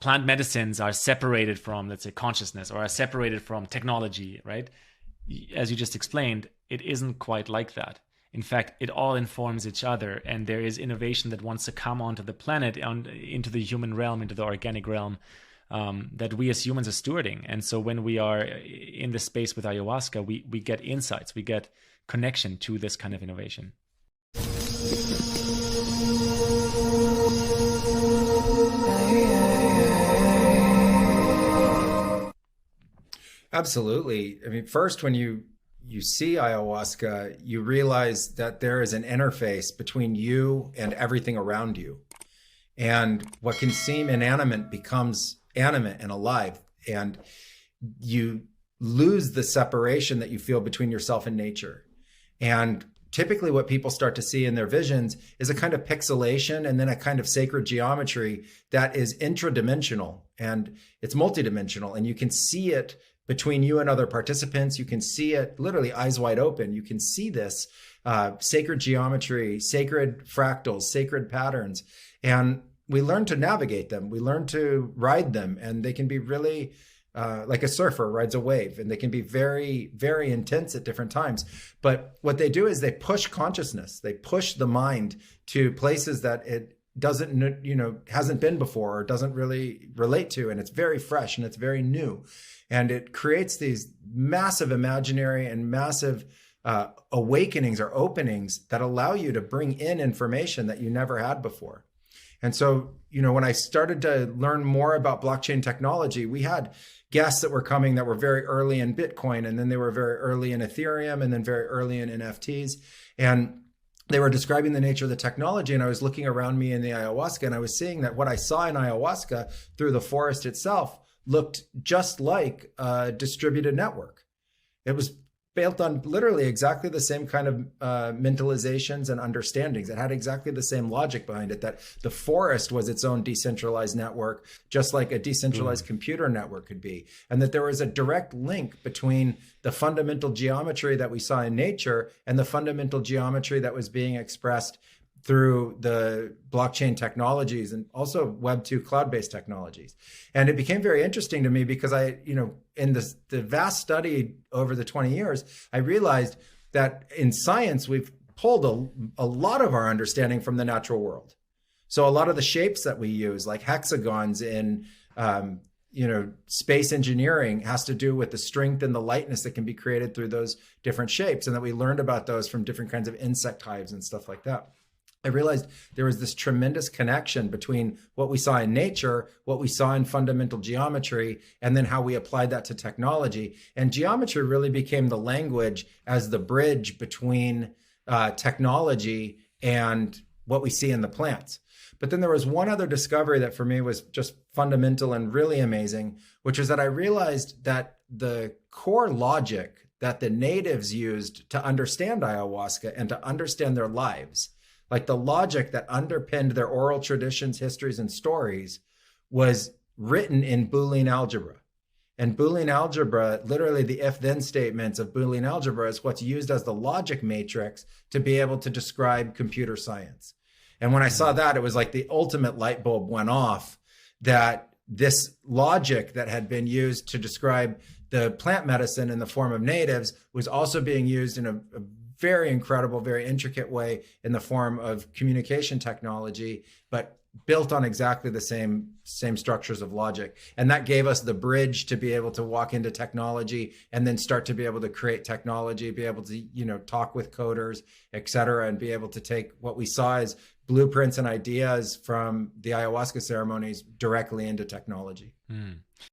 plant medicines are separated from, let's say, consciousness, or are separated from technology, right? As you just explained, it isn't quite like that. In fact, it all informs each other, and there is innovation that wants to come onto the planet, into the human realm, into the organic realm, that we as humans are stewarding. And so when we are in the space with ayahuasca, we get insights, we get connection to this kind of innovation. Absolutely. I mean, first, when you see ayahuasca, you realize that there is an interface between you and everything around you. And what can seem inanimate becomes animate and alive. And you lose the separation that you feel between yourself and nature. And typically what people start to see in their visions is a kind of pixelation and then a kind of sacred geometry that is intradimensional, and it's multidimensional, and you can see it between you and other participants. You can see it literally eyes wide open. You can see this sacred geometry, sacred fractals, sacred patterns. And we learn to navigate them. We learn to ride them. And they can be really like a surfer rides a wave. And they can be very, very intense at different times. But what they do is they push consciousness. They push the mind to places that it doesn't, hasn't been before or doesn't really relate to. And it's very fresh and it's very new. And it creates these massive imaginary and massive awakenings or openings that allow you to bring in information that you never had before. And so, when I started to learn more about blockchain technology, we had guests that were coming that were very early in Bitcoin, and then they were very early in Ethereum, and then very early in NFTs. And they were describing the nature of the technology. And I was looking around me in the ayahuasca, and I was seeing that what I saw in ayahuasca through the forest itself looked just like a distributed network. It was built on literally exactly the same kind of mentalizations and understandings. It had exactly the same logic behind it, that the forest was its own decentralized network, just like a decentralized computer network could be. And that there was a direct link between the fundamental geometry that we saw in nature and the fundamental geometry that was being expressed through the blockchain technologies and also Web 2 cloud-based technologies. And it became very interesting to me because in the vast study over the 20 years, I realized that in science, we've pulled a lot of our understanding from the natural world. So a lot of the shapes that we use, like hexagons in space engineering, has to do with the strength and the lightness that can be created through those different shapes. And that we learned about those from different kinds of insect hives and stuff like that. I realized there was this tremendous connection between what we saw in nature, what we saw in fundamental geometry, and then how we applied that to technology. And geometry really became the language as the bridge between technology and what we see in the plants. But then there was one other discovery that for me was just fundamental and really amazing, which was that I realized that the core logic that the natives used to understand ayahuasca and to understand their lives, like the logic that underpinned their oral traditions, histories, and stories, was written in Boolean algebra. And Boolean algebra, literally the if-then statements of Boolean algebra, is what's used as the logic matrix to be able to describe computer science. And when I saw that, it was like the ultimate light bulb went off, that this logic that had been used to describe the plant medicine in the form of natives was also being used in a very incredible, very intricate way in the form of communication technology, but built on exactly the same structures of logic. And that gave us the bridge to be able to walk into technology and then start to be able to create technology, be able to, talk with coders, et cetera, and be able to take what we saw as blueprints and ideas from the ayahuasca ceremonies directly into technology.